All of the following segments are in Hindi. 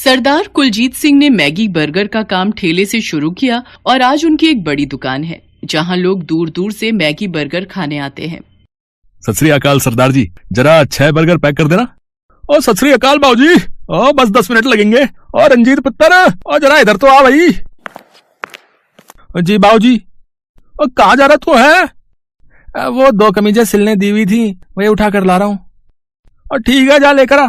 सरदार कुलजीत सिंह ने मैगी बर्गर का काम ठेले से शुरू किया और आज उनकी एक बड़ी दुकान है जहां लोग दूर दूर से मैगी बर्गर खाने आते हैं। सत श्री अकाल सरदार जी, जरा 6 बर्गर पैक कर देना। और सत श्री अकाल बाबूजी, बस 10 मिनट लगेंगे। और रंजीत पुत्र, और जरा इधर तो आ भाई। जी बाबूजी, कहाँ जा रहा तू है? वो 2 कमीजें सिलने दी हुई थी, वही उठा कर ला रहा हूँ। और ठीक है, जा लेकर आ।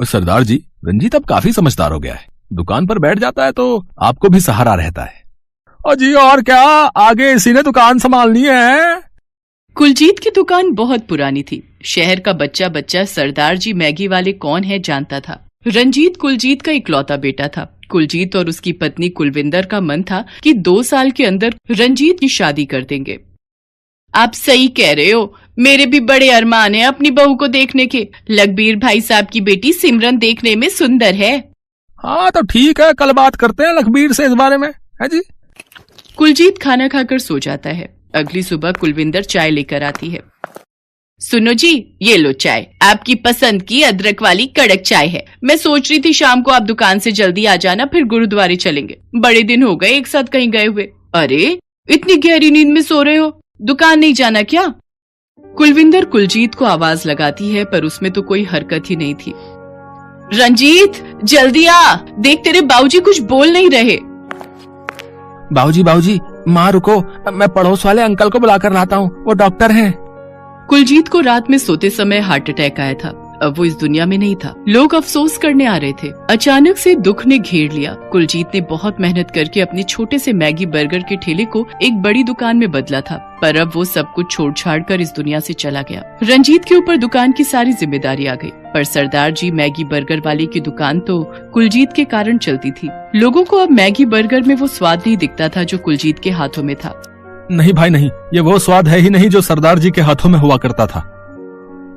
सरदार जी, रंजीत अब काफी समझदार हो गया है, दुकान पर बैठ जाता है तो आपको भी सहारा रहता है। और जी और क्या, आगे इसी ने दुकान संभालनी है। कुलजीत की दुकान बहुत पुरानी थी। शहर का बच्चा बच्चा सरदार जी मैगी वाले कौन है जानता था। रंजीत कुलजीत का इकलौता बेटा था। कुलजीत और उसकी पत्नी कुलविंदर का मन था कि 2 साल के अंदर रंजीत की शादी कर देंगे। आप सही कह रहे हो, मेरे भी बड़े अरमान हैं अपनी बहू को देखने के। लखबीर भाई साहब की बेटी सिमरन देखने में सुंदर है। हाँ तो ठीक है, कल बात करते हैं लखबीर से इस बारे में, है जी। कुलजीत खाना खाकर सो जाता है। अगली सुबह कुलविंदर चाय लेकर आती है। सुनो जी, ये लो चाय, आपकी पसंद की अदरक वाली कड़क चाय है। मैं सोच रही थी शाम को आप दुकान से जल्दी आ जाना, फिर गुरुद्वारे चलेंगे। बड़े दिन हो गए एक साथ कहीं गए हुए। अरे इतनी गहरी नींद में सो रहे हो, दुकान नहीं जाना क्या? कुलविंदर कुलजीत को आवाज लगाती है पर उसमें तो कोई हरकत ही नहीं थी। रंजीत जल्दी आ, देख तेरे बाबूजी कुछ बोल नहीं रहे। बाबूजी, माँ रुको, मैं पड़ोस वाले अंकल को बुलाकर लाता हूँ, वो डॉक्टर हैं। कुलजीत को रात में सोते समय हार्ट अटैक आया था। अब वो इस दुनिया में नहीं था। लोग अफसोस करने आ रहे थे। अचानक से दुख ने घेर लिया। कुलजीत ने बहुत मेहनत करके अपने छोटे से मैगी बर्गर के ठेले को एक बड़ी दुकान में बदला था, पर अब वो सब कुछ छोड़ छाड़ कर इस दुनिया से चला गया। रंजीत के ऊपर दुकान की सारी जिम्मेदारी आ गई, पर सरदार जी मैगी बर्गर वाले की दुकान तो कुलजीत के कारण चलती थी। लोगों को अब मैगी बर्गर में वो स्वाद नहीं दिखता था जो कुलजीत के हाथों में था। नहीं भाई नहीं, ये वो स्वाद है ही नहीं जो सरदार जी के हाथों में हुआ करता था।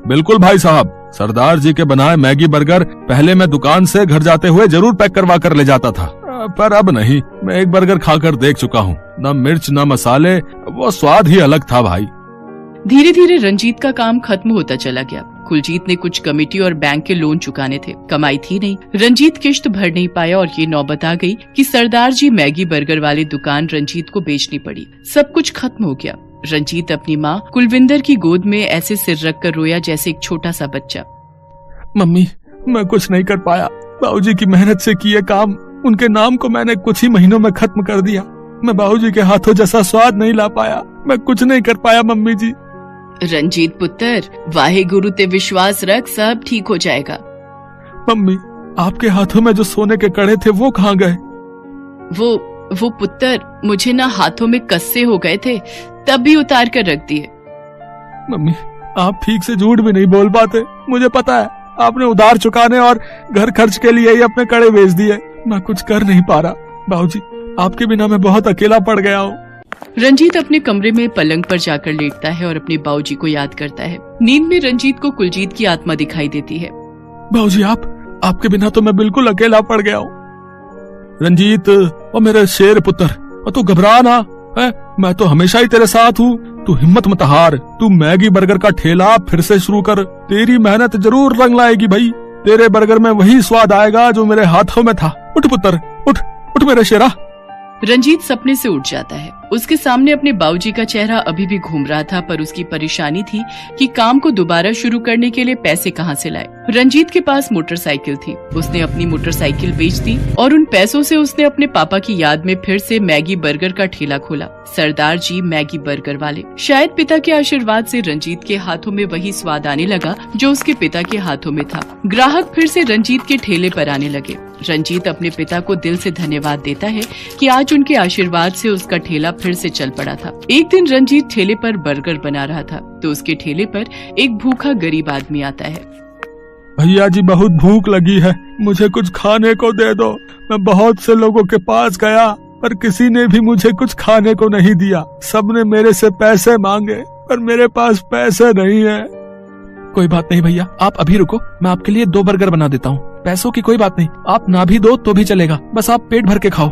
बिल्कुल भाई साहब, सरदार जी के बनाए मैगी बर्गर पहले मैं दुकान से घर जाते हुए जरूर पैक करवा कर ले जाता था, पर अब नहीं। मैं एक बर्गर खाकर देख चुका हूँ, न मिर्च न मसाले, वो स्वाद ही अलग था भाई। धीरे धीरे रंजीत का काम खत्म होता चला गया। कुलजीत ने कुछ कमेटी और बैंक के लोन चुकाने थे, कमाई थी नहीं। रंजीत किश्त भर नहीं पाया और ये नौबत आ गई कि सरदार जी मैगी बर्गर वाली दुकान रंजीत को बेचनी पड़ी। सब कुछ खत्म हो गया। रंजीत अपनी माँ कुलविंदर की गोद में ऐसे सिर रखकर रोया जैसे एक छोटा सा बच्चा। मम्मी, मैं कुछ नहीं कर पाया। बाबूजी की मेहनत से किए काम, उनके नाम को मैंने कुछ ही महीनों में खत्म कर दिया। मैं बाबूजी के हाथों जैसा स्वाद नहीं ला पाया। मैं कुछ नहीं कर पाया मम्मी जी। रंजीत पुत्र, वाहे गुरु ते विश्वास रख, सब ठीक हो जाएगा। मम्मी, आपके हाथों में जो सोने के कड़े थे वो कहाँ गए? वो पुत्र, मुझे ना हाथों में कस्से हो गए थे, तब भी उतार कर रख दिए। मम्मी, आप ठीक से झूठ भी नहीं बोल पाते। मुझे पता है आपने उधार चुकाने और घर खर्च के लिए ही अपने कड़े बेच दिए। मैं कुछ कर नहीं पा रहा बाबूजी, आपके बिना मैं बहुत अकेला पड़ गया हूँ। रंजीत अपने कमरे में पलंग पर जाकर लेटता है और अपने बाबूजी को याद करता है। नींद में रंजीत को कुलजीत की आत्मा दिखाई देती है। बाबूजी, आपके बिना तो मैं बिल्कुल अकेला पड़ गया हूँ। रंजीत, और मेरे शेर पुत्र, और तू घबरा ना है, मैं तो हमेशा ही तेरे साथ हूँ। तू हिम्मत मत हार। तू मैगी बर्गर का ठेला फिर से शुरू कर। तेरी मेहनत जरूर रंग लाएगी भाई। तेरे बर्गर में वही स्वाद आएगा जो मेरे हाथों में था। उठ पुत्र, उठ मेरे शेरा। रंजीत सपने से उठ जाता है। उसके सामने अपने बाबूजी का चेहरा अभी भी घूम रहा था, पर उसकी परेशानी थी कि काम को दोबारा शुरू करने के लिए पैसे कहाँ से लाए। रंजीत के पास मोटरसाइकिल थी। उसने अपनी मोटरसाइकिल बेच दी और उन पैसों से उसने अपने पापा की याद में फिर से मैगी बर्गर का ठेला खोला, सरदार जी मैगी बर्गर वाले। शायद पिता के आशीर्वाद से रंजीत के हाथों में वही स्वाद आने लगा जो उसके पिता के हाथों में था। ग्राहक फिर से रंजीत के ठेले पर आने लगे। रंजीत अपने पिता को दिल से धन्यवाद देता है कि आज उनके आशीर्वाद से उसका ठेला फिर से चल पड़ा था। एक दिन रंजीत ठेले पर बर्गर बना रहा था तो उसके ठेले पर एक भूखा गरीब आदमी आता है। भैया जी, बहुत भूख लगी है, मुझे कुछ खाने को दे दो। मैं बहुत से लोगों के पास गया पर किसी ने भी मुझे कुछ खाने को नहीं दिया। सबने मेरे से पैसे मांगे पर मेरे पास पैसे नहीं है। कोई बात नहीं भैया, आप अभी रुको, मैं आपके लिए 2 बर्गर बना देता हूँ। पैसों की कोई बात नहीं, आप ना भी दो तो भी चलेगा, बस आप पेट भर के खाओ।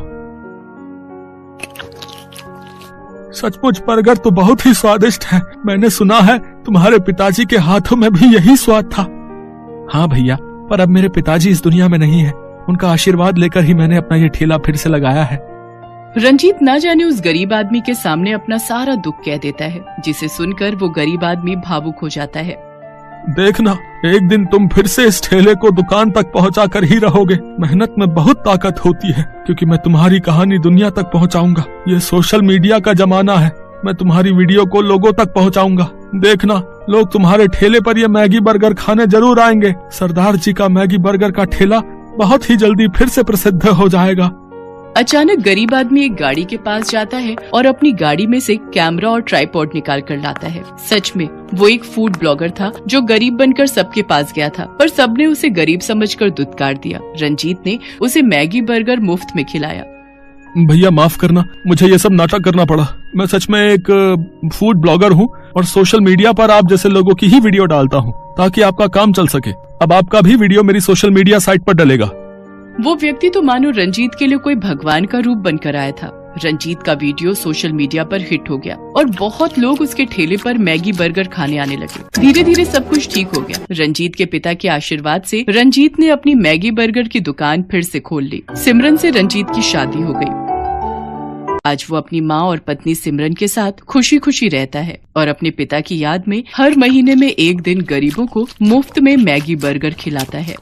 सचमुच बर्गर तो बहुत ही स्वादिष्ट है। मैंने सुना है तुम्हारे पिताजी के हाथों में भी यही स्वाद था। हाँ भैया, पर अब मेरे पिताजी इस दुनिया में नहीं है। उनका आशीर्वाद लेकर ही मैंने अपना ये ठेला फिर से लगाया है। रंजीत ना जाने उस गरीब आदमी के सामने अपना सारा दुख कह देता है, जिसे सुनकर वो गरीब आदमी भावुक हो जाता है। देखना, एक दिन तुम फिर से इस ठेले को दुकान तक पहुंचा कर ही रहोगे। मेहनत में बहुत ताकत होती है, क्योंकि मैं तुम्हारी कहानी दुनिया तक पहुंचाऊंगा। ये सोशल मीडिया का जमाना है, मैं तुम्हारी वीडियो को लोगों तक पहुंचाऊंगा। देखना, लोग तुम्हारे ठेले पर ये मैगी बर्गर खाने जरूर आएंगे। सरदार जी का मैगी बर्गर का ठेला बहुत ही जल्दी फिर से प्रसिद्ध हो जाएगा। अचानक गरीब आदमी एक गाड़ी के पास जाता है और अपनी गाड़ी में से कैमरा और ट्राइपॉड निकाल कर लाता है। सच में वो एक फूड ब्लॉगर था जो गरीब बनकर सबके पास गया था, पर सबने उसे गरीब समझकर दुत्कार दिया। रंजीत ने उसे मैगी बर्गर मुफ्त में खिलाया। भैया माफ करना, मुझे ये सब नाटक करना पड़ा। मैं सच में एक फूड ब्लॉगर हूँ और सोशल मीडिया पर आप जैसे लोगों की ही वीडियो डालता हूँ ताकि आपका काम चल सके। अब आपका भी वीडियो मेरी सोशल मीडिया साइट पर डलेगा। वो व्यक्ति तो मानो रंजीत के लिए कोई भगवान का रूप बनकर आया था। रंजीत का वीडियो सोशल मीडिया पर हिट हो गया और बहुत लोग उसके ठेले पर मैगी बर्गर खाने आने लगे। धीरे धीरे सब कुछ ठीक हो गया। रंजीत के पिता के आशीर्वाद से रंजीत ने अपनी मैगी बर्गर की दुकान फिर से खोल ली। सिमरन से रंजीत की शादी हो गई। आज वो अपनी माँ और पत्नी सिमरन के साथ खुशी खुशी रहता है और अपने पिता की याद में हर महीने में एक दिन गरीबों को मुफ्त में मैगी बर्गर खिलाता है।